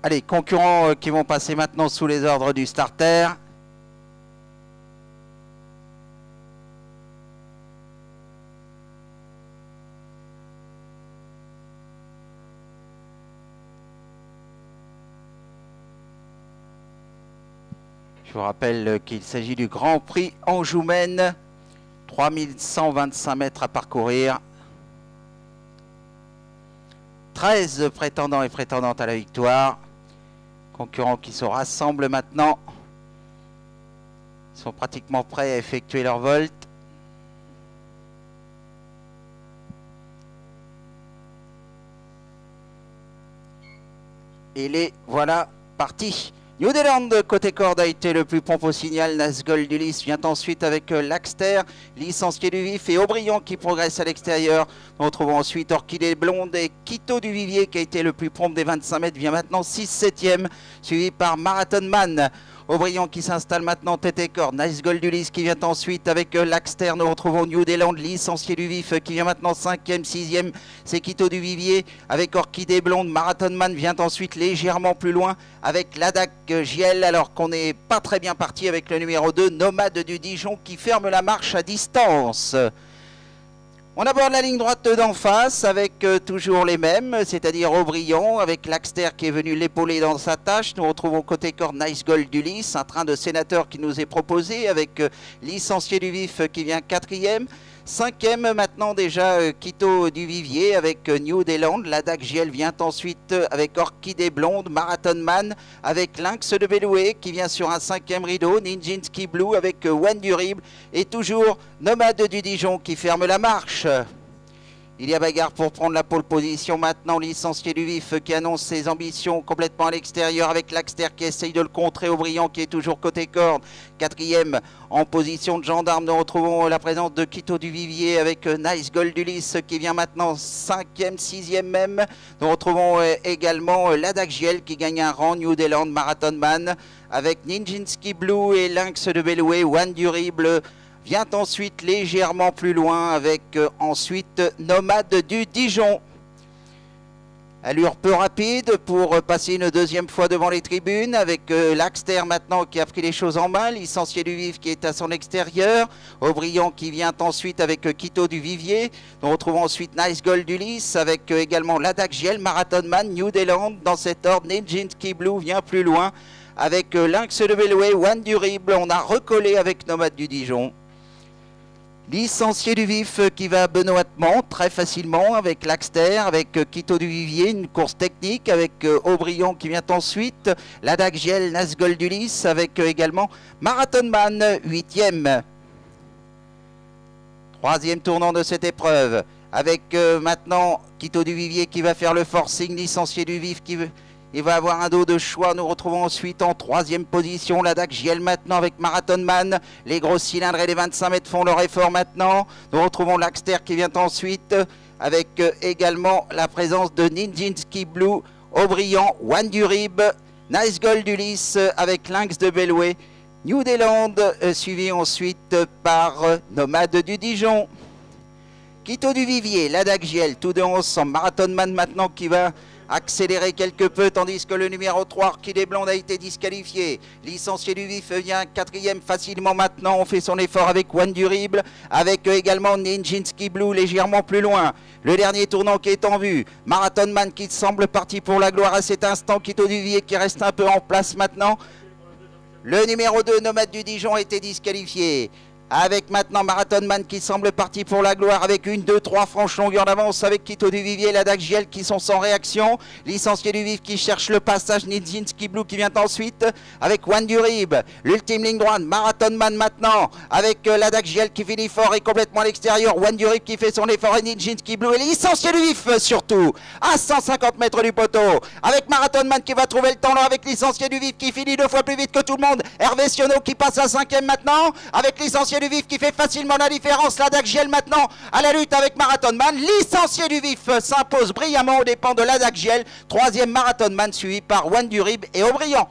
Allez, concurrents qui vont passer maintenant sous les ordres du starter. Je vous rappelle qu'il s'agit du Grand Prix Anjou-Maine. 3125 mètres à parcourir. 13 prétendants et prétendantes à la victoire. Concurrents qui se rassemblent maintenant. Ils sont pratiquement prêts à effectuer leur volte. Et les voilà partis. New Zealand, côté corde, a été le plus prompt au signal. Nazgul d'Ulysse vient ensuite avec Laxter, licencié du Vif, et Aubryon qui progresse à l'extérieur. Nous retrouvons ensuite Orchidée Blonde et Quito du Vivier qui a été le plus prompt des 25 mètres, vient maintenant 6/7e, suivi par Marathon Man. Aubryon qui s'installe maintenant tête et corde. Nazgul d'Ulysse qui vient ensuite avec Laxter. Nous retrouvons New Zealand, licencié du Vif, qui vient maintenant 5e, 6e. C'est Quito du Vivier avec Orchidée Blonde. Marathon Man vient ensuite légèrement plus loin avec Ladak Giel, alors qu'on n'est pas très bien parti avec le numéro 2, Nomade du Dijon, qui ferme la marche à distance. On aborde la ligne droite d'en face avec toujours les mêmes, c'est-à-dire Aubryon avec Laxter qui est venu l'épauler dans sa tâche. Nous retrouvons côté corde Nazgul d'Ulysse, un train de sénateur qui nous est proposé avec licencié du Vif qui vient 4e. 5e maintenant déjà Quito du Vivier avec New Zealand. Ladak Giel vient ensuite avec Orchidée Blonde. Marathon Man avec Lynx de Beloué qui vient sur un 5e rideau. Nijinsky Blue avec One Durible. Et toujours Nomade du Dijon qui ferme la marche. Il y a bagarre pour prendre la pole position maintenant. Licencié du Vif qui annonce ses ambitions complètement à l'extérieur avec Laxter qui essaye de le contrer. Aubryon qui est toujours côté corde. 4e en position de gendarme. Nous retrouvons la présence de Quito du Vivier avec Nazgul d'Ulysse qui vient maintenant 5e, 6e même. Nous retrouvons également Ladak Giel qui gagne un rang. New Zealand Marathon Man avec Nijinsky Blue et Lynx de Beloué. One Durible vient ensuite légèrement plus loin avec ensuite Nomade du Dijon. Allure peu rapide pour passer une deuxième fois devant les tribunes avec Laxter maintenant qui a pris les choses en main. Licencié du Vif qui est à son extérieur. Aubryon qui vient ensuite avec Quito du Vivier. Nous retrouvons ensuite Nazgul d'Ulysse avec également Ladak Giel, Marathon Man, New Zealand. Dans cet ordre, Nijinsky Blue vient plus loin avec Lynx de Beloué, One Durible. On a recollé avec Nomade du Dijon. Licencié du Vif qui va benoîtement très facilement avec Laxter, avec Quito du Vivier, une course technique avec Aubryon qui vient ensuite, Ladak Giel, Nazgul d'Ulysse avec également Marathon Man, 8e. 3e tournant de cette épreuve avec maintenant Quito du Vivier qui va faire le forcing, licencié du Vif qui il va avoir un dos de choix. Nous retrouvons ensuite en 3e position Ladak Giel maintenant avec Marathon Man. Les gros cylindres et les 25 mètres font leur effort maintenant. Nous retrouvons Laxter qui vient ensuite avec également la présence de Nijinsky Blue, Aubryon, One Durib, Nazgul d'Ulysse avec Lynx de Beloué. New Zealand suivi ensuite par Nomade du Dijon. Quito du Vivier, Ladak Giel, tout de 11 sans Marathon Man maintenant qui va accélérer quelque peu, tandis que le numéro 3, Orchidée Blonde, a été disqualifié. Licencié du Vif vient 4e facilement maintenant. On fait son effort avec One Durible, avec également Nijinsky Blue légèrement plus loin. Le dernier tournant qui est en vue. Marathon Man qui semble parti pour la gloire à cet instant. Quito du Vivier qui reste un peu en place maintenant. Le numéro 2, Nomade du Dijon, a été disqualifié. Avec maintenant Marathon Man qui semble parti pour la gloire avec 1, 2, 3 franches longueurs d'avance avec Quito du Vivier et Ladak Giel qui sont sans réaction. Licencié du Vif qui cherche le passage, Nijinsky Blue qui vient ensuite avec One Durib. L'ultime ligne droite, Marathon Man maintenant avec Ladak Giel qui finit fort et complètement à l'extérieur. One Durib qui fait son effort et Nijinsky Blue et licencié du Vif surtout à 150 mètres du poteau avec Marathon Man qui va trouver le temps là avec licencié du Vif qui finit 2 fois plus vite que tout le monde. Hervé Sionneau qui passe à 5e maintenant avec licencié du Vif qui fait facilement la différence. Ladak Giel maintenant à la lutte avec Marathon Man. Licencié du Vif s'impose brillamment aux dépens de Ladak Giel. 3e Marathon Man suivi par One Durib et Aubryon.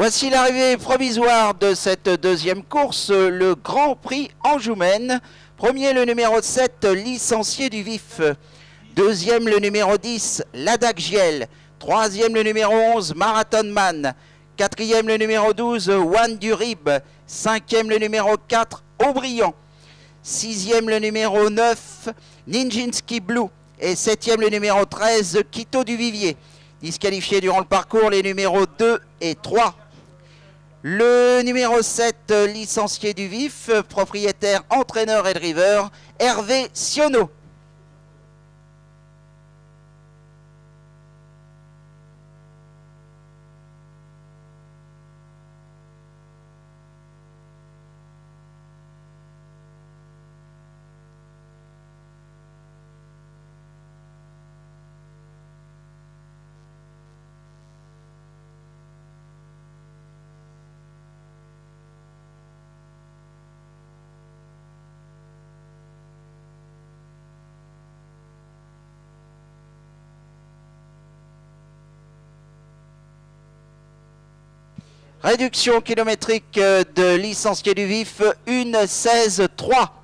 Voici l'arrivée provisoire de cette deuxième course, le Grand Prix Anjoumen. Premier, le numéro 7, Licencié du Vif. Deuxième, le numéro 10, Ladak Giel. Troisième, le numéro 11, Marathon Man. Quatrième, le numéro 12, One du Rib. Cinquième, le numéro 4, Aubriand. Sixième, le numéro 9, Ninjinski Blue. Et septième, le numéro 13, Quito du Vivier. Disqualifiés durant le parcours, les numéros 2 et 3. Le numéro 7, licencié du Vif, propriétaire, entraîneur et driver, Hervé Sionneau. Réduction kilométrique de licencié du Vif, 1:16,3.